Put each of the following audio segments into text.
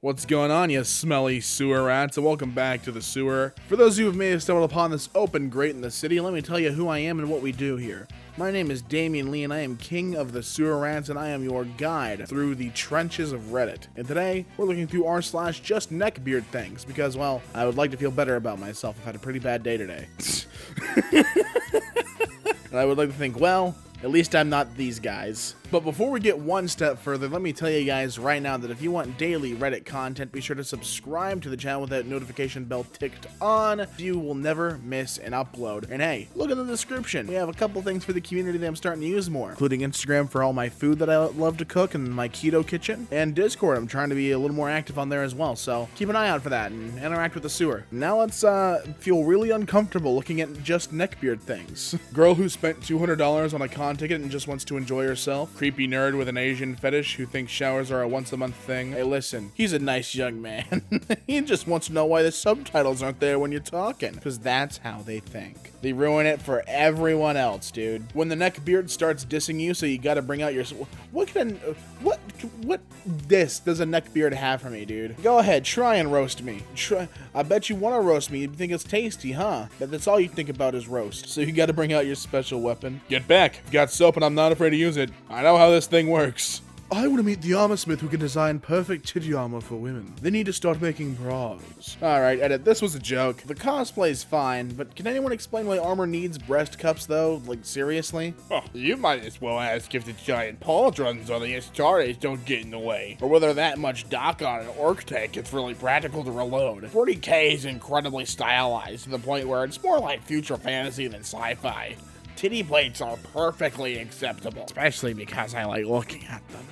What's going on, you smelly sewer rats, and welcome back to the sewer. For those of you who may have stumbled upon this open grate in the city, let me tell you who I am and what we do here. My name is Damien Lee, and I am king of the sewer rats, and I am your guide through the trenches of Reddit. And today, we're looking through r/justneckbeardthings, because, well, I would like to feel better about myself. I've had a pretty bad day today. And I would like to think, well, at least I'm not these guys. But before we get one step further, let me tell you guys right now that if you want daily Reddit content, be sure to subscribe to the channel with that notification bell ticked on. You will never miss an upload. And hey, look in the description. We have a couple things for the community that I'm starting to use more, including Instagram for all my food that I love to cook and my keto kitchen, and Discord. I'm trying to be a little more active on there as well, so keep an eye out for that and interact with the sewer. Now let's feel really uncomfortable looking at just neckbeard things. Girl who spent $200 on a con ticket and just wants to enjoy herself. Creepy nerd with an Asian fetish who thinks showers are a once-a-month thing. Hey, listen, he's a nice young man. He just wants to know why the subtitles aren't there when you're talking, because that's how they think. They ruin it for everyone else, dude. When the neckbeard starts dissing you, so you gotta bring out your... What this does a neckbeard have for me, dude? Go ahead, try and roast me. I bet you want to roast me. You think it's tasty, huh? But that's all you think about is roast. So you gotta bring out your special weapon. Get back. I've got soap and I'm not afraid to use it. I know how this thing works. I want to meet the armor smith who can design perfect titty armor for women. They need to start making bras. Alright, edit. This was a joke. The cosplay's fine, but can anyone explain why armor needs breast cups, though? Like, seriously? Oh, you might as well ask if the giant pauldrons on the Astartes don't get in the way, or whether that much dock on an orc tank is really practical to reload. 40k is incredibly stylized to the point where it's more like future fantasy than sci-fi. Titty plates are perfectly acceptable, especially because I like looking at them.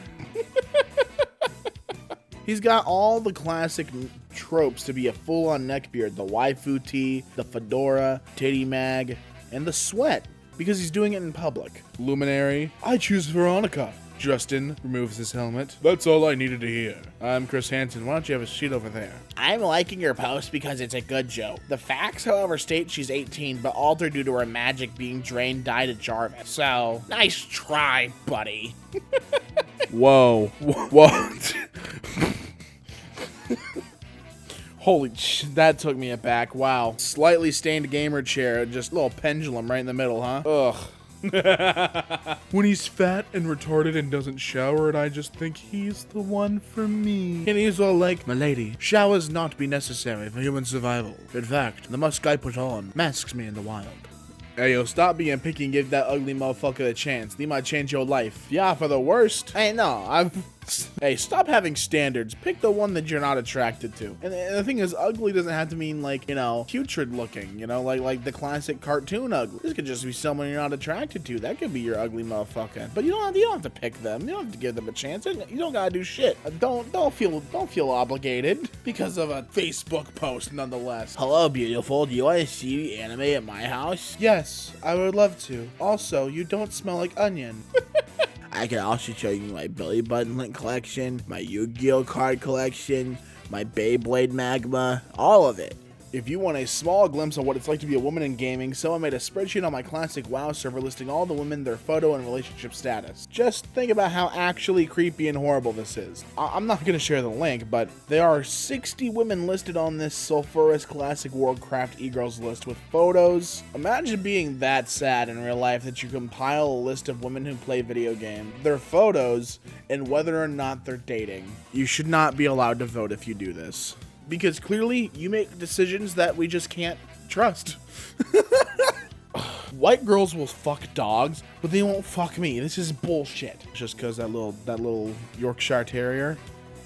He's got all the classic tropes to be a full-on neckbeard. The waifu tee, the fedora, titty mag, and the sweat, because he's doing it in public. Luminary. I choose Veronica. Justin removes his helmet. That's all I needed to hear. I'm Chris Hansen. Why don't you have a sheet over there? I'm liking your post because it's a good joke. The facts, however, state she's 18, but altered due to her magic being drained died at Jarvis. So, nice try, buddy. Whoa. What? Holy that took me aback. Wow. Slightly stained gamer chair, just a little pendulum right in the middle, huh? Ugh. When he's fat and retarded and doesn't shower, and I just think he's the one for me. And he's all like, my lady, showers not be necessary for human survival. In fact, the mask I put on masks me in the wild. Hey, yo, stop being picky and give that ugly motherfucker a chance. They might change your life. Yeah, for the worst. Hey, no, Hey, stop having standards. Pick the one that you're not attracted to. And the thing is, ugly doesn't have to mean, like, you know, putrid looking, you know, like the classic cartoon ugly. This could just be someone you're not attracted to. That could be your ugly motherfucker. But you don't have to pick them. You don't have to give them a chance. You don't gotta do shit. Don't feel obligated because of a Facebook post, nonetheless. Hello, beautiful. Do you want to see anime at my house? Yes, I would love to. Also, you don't smell like onion. I can also show you my Billy Button Link collection, my Yu-Gi-Oh card collection, my Beyblade Magma, all of it. If you want a small glimpse of what it's like to be a woman in gaming, someone made a spreadsheet on my classic WoW server listing all the women, their photo, and relationship status. Just think about how actually creepy and horrible this is. I'm not going to share the link, but there are 60 women listed on this sulfurous classic Warcraft e-girls list with photos. Imagine being that sad in real life that you compile a list of women who play video games, their photos, and whether or not they're dating. You should not be allowed to vote if you do this. Because clearly, you make decisions that we just can't trust. White girls will fuck dogs, but they won't fuck me. This is bullshit. Just because that little Yorkshire Terrier?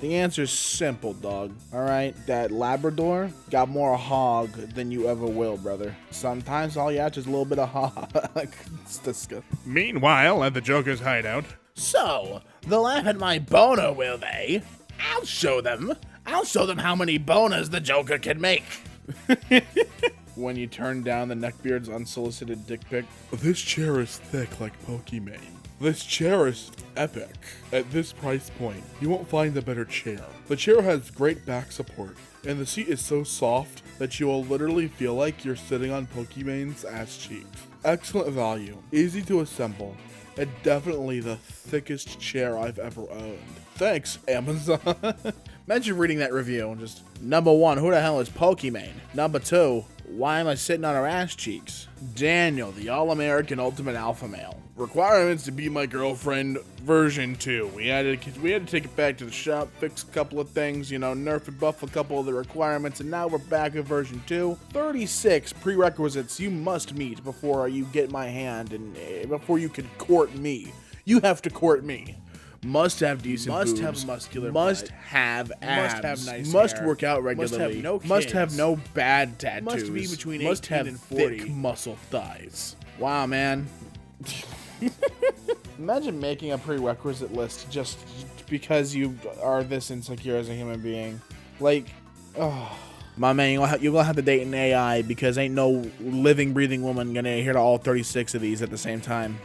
The answer's simple, dog. Alright? That Labrador got more hog than you ever will, brother. Sometimes all you have is a little bit of hog. It's disgusting. Meanwhile, at the Joker's hideout. So, they'll laugh at my boner, will they? I'll show them. I'll show them how many boners the Joker can make. When you turn down the neckbeard's unsolicited dick pic. This chair is thick like Pokemon. This chair is epic. At this price point, you won't find a better chair. The chair has great back support, and the seat is so soft that you will literally feel like you're sitting on Pokemon's ass cheeks. Excellent value, easy to assemble, and definitely the thickest chair I've ever owned. Thanks, Amazon. Imagine reading that review and just, number 1, who the hell is Pokimane? Number 2, why am I sitting on her ass cheeks? Daniel, the all-American ultimate alpha male. Requirements to be my girlfriend, version 2. We had to take it back to the shop, fix a couple of things, you know, nerf and buff a couple of the requirements, and now we're back at version 2. 36 prerequisites you must meet before you get my hand and before you can court me. You have to court me. Must have decent boobs. Must have muscular must butt. Have abs. Must have nice must hair. Work out regularly. Must have no kids. Must have no bad tattoos. Must be between 18 and 40. Thick muscle thighs. Wow, man. Imagine making a prerequisite list just because you are this insecure as a human being. Like, oh. My man, you're gonna have to date an AI because ain't no living, breathing woman gonna adhere to all 36 of these at the same time.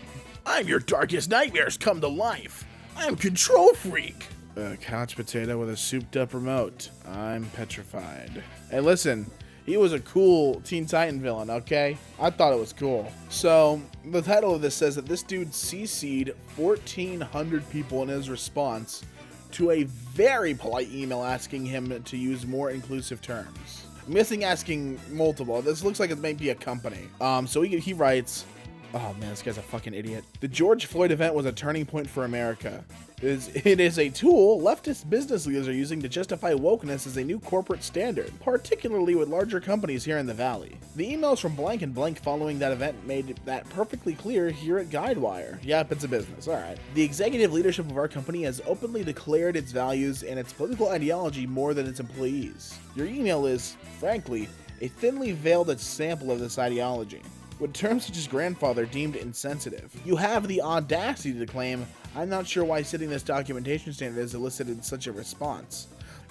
I'm your darkest nightmares come to life. I'm Control Freak. A couch potato with a souped up remote. I'm petrified. Hey, listen, he was a cool Teen Titan villain, okay? I thought it was cool. So, the title of this says that this dude CC'd 1,400 people in his response to a very polite email asking him to use more inclusive terms. I'm guessing asking multiple. This looks like it might be a company. So he writes, oh man, this guy's a fucking idiot. The George Floyd event was a turning point for America. It is a tool leftist business leaders are using to justify wokeness as a new corporate standard, particularly with larger companies here in the Valley. The emails from blank and blank following that event made that perfectly clear here at Guidewire. Yep, it's a business, alright. The executive leadership of our company has openly declared its values and its political ideology more than its employees. Your email is, frankly, a thinly veiled sample of this ideology, with terms such as grandfather deemed insensitive. You have the audacity to claim, I'm not sure why setting this documentation standard has elicited such a response.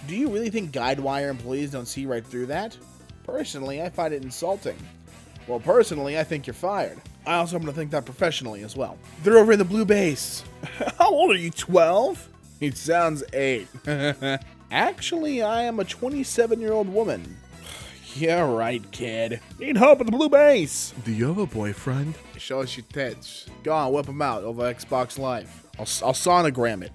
Do you really think Guidewire employees don't see right through that? Personally, I find it insulting. Well, personally, I think you're fired. I also happen to think that professionally as well. They're over in the blue base. How old are you, 12? He sounds 8. Actually, I am a 27-year-old woman. Yeah, right, kid. Need help at the blue base. Do you have a boyfriend? Show us your tits. Go on, whip them out over Xbox Live. I'll sonogram it.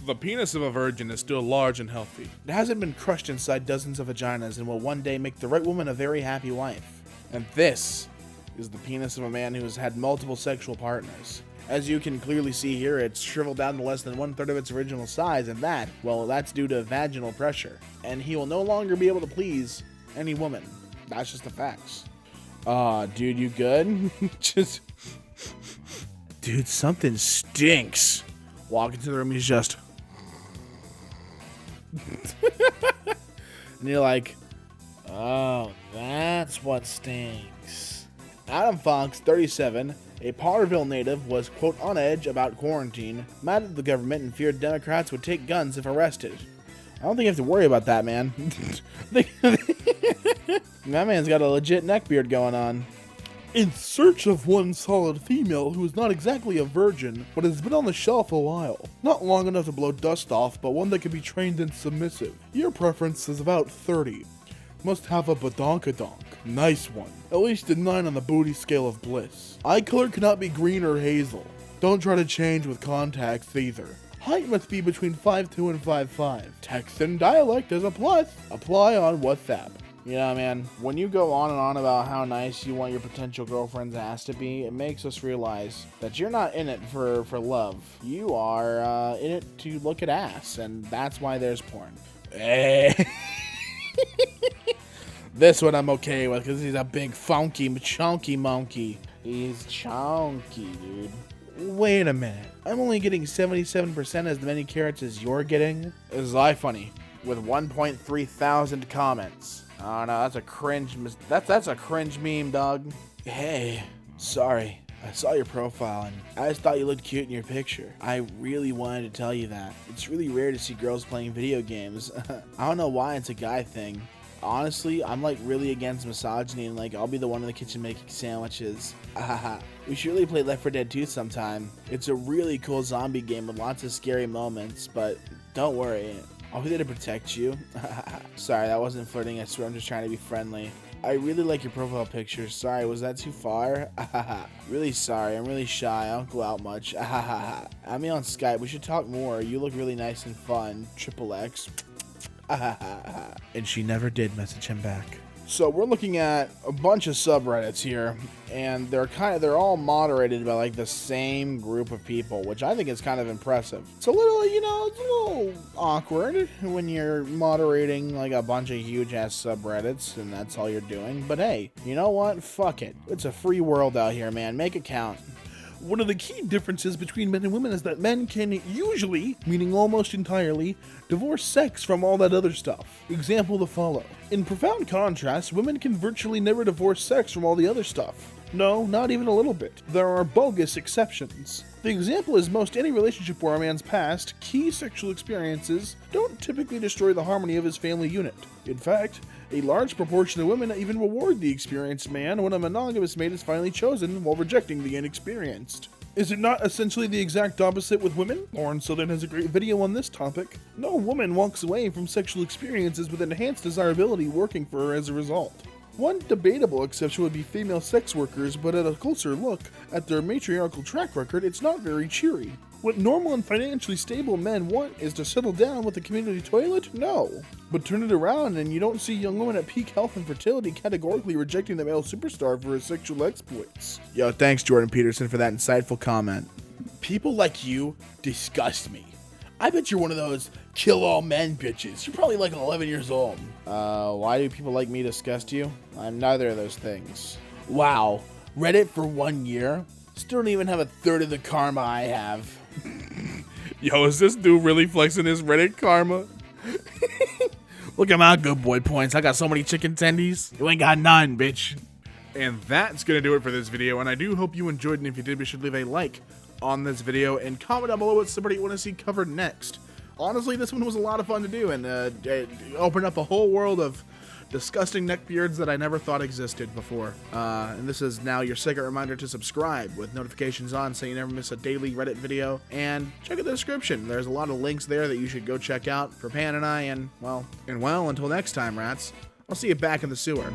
The penis of a virgin is still large and healthy. It hasn't been crushed inside dozens of vaginas and will one day make the right woman a very happy wife. And this is the penis of a man who has had multiple sexual partners. As you can clearly see here, it's shriveled down to less than 1/3 of its original size, and that, well, that's due to vaginal pressure. And he will no longer be able to please any woman. That's just the facts. Dude, you good? Dude, something stinks. Walk into the room, he's just... and you're like, oh, that's what stinks. Adam Fox, 37, a Potterville native, was, quote, on edge about quarantine, mad at the government and feared Democrats would take guns if arrested. I don't think you have to worry about that, man. That man's got a legit neckbeard going on. In search of one solid female who is not exactly a virgin, but has been on the shelf a while. Not long enough to blow dust off, but one that can be trained and submissive. Your preference is about 30. Must have a badonkadonk. Nice one. At least a 9 on the booty scale of bliss. Eye color cannot be green or hazel. Don't try to change with contacts either. Height must be between 5'2" and 5'5". Text and dialect is a plus. Apply on WhatsApp. Yeah, man, when you go on and on about how nice you want your potential girlfriend's ass to be, it makes us realize that you're not in it for love. You are in it to look at ass, and that's why there's porn. This one I'm okay with, because he's a big, funky, chunky monkey. He's chunky, dude. Wait a minute. I'm only getting 77% as many carrots as you're getting? This is iFunny, with 1.3 thousand comments. Oh no, that's a cringe. That's a cringe meme, dog. Hey, sorry. I saw your profile and I just thought you looked cute in your picture. I really wanted to tell you that. It's really rare to see girls playing video games. I don't know why it's a guy thing. Honestly, I'm like really against misogyny and like I'll be the one in the kitchen making sandwiches. We should really play Left 4 Dead 2 sometime. It's a really cool zombie game with lots of scary moments, but don't worry. I'll be there to protect you. Sorry, that wasn't flirting. I swear I'm just trying to be friendly. I really like your profile picture. Sorry, was that too far? Really sorry. I'm really shy. I don't go out much. Add me on Skype. We should talk more. You look really nice and fun. XXX. And she never did message him back. So we're looking at a bunch of subreddits here, and they're all moderated by like the same group of people, which I think is kind of impressive. It's a little, it's a little awkward when you're moderating like a bunch of huge ass subreddits and that's all you're doing. But hey, you know what? Fuck it. It's a free world out here, man. Make it count. One of the key differences between men and women is that men can usually, meaning almost entirely, divorce sex from all that other stuff. Example to follow. In profound contrast, women can virtually never divorce sex from all the other stuff. No, not even a little bit. There are bogus exceptions. The example is most any relationship where a man's past, key sexual experiences don't typically destroy the harmony of his family unit. In fact, a large proportion of women even reward the experienced man when a monogamous mate is finally chosen while rejecting the inexperienced. Is it not essentially the exact opposite with women? Lauren Southern has a great video on this topic. No woman walks away from sexual experiences with enhanced desirability working for her as a result. One debatable exception would be female sex workers, but at a closer look at their matriarchal track record, it's not very cheery. What normal and financially stable men want is to settle down with a community toilet? No. But turn it around and you don't see young women at peak health and fertility categorically rejecting the male superstar for his sexual exploits. Yo, thanks Jordan Peterson for that insightful comment. People like you disgust me. I bet you're one of those kill all men bitches. You're probably like 11 years old. Why do people like me disgust you? I'm neither of those things. Wow. Reddit for 1 year? Still don't even have a third of the karma I have. Yo, is this dude really flexing his Reddit karma? Look at my good boy points. I got so many chicken tendies. You ain't got none, bitch. And that's going to do it for this video, and I do hope you enjoyed, and if you did, be sure to leave a like on this video and comment down below what celebrity you want to see covered next. Honestly, this one was a lot of fun to do, and it opened up a whole world of disgusting neckbeards that I never thought existed before. And this is now your second reminder to subscribe with notifications on so you never miss a daily Reddit video. And check out the description. There's a lot of links there that you should go check out for Pan and I. And well, until next time, rats, I'll see you back in the sewer.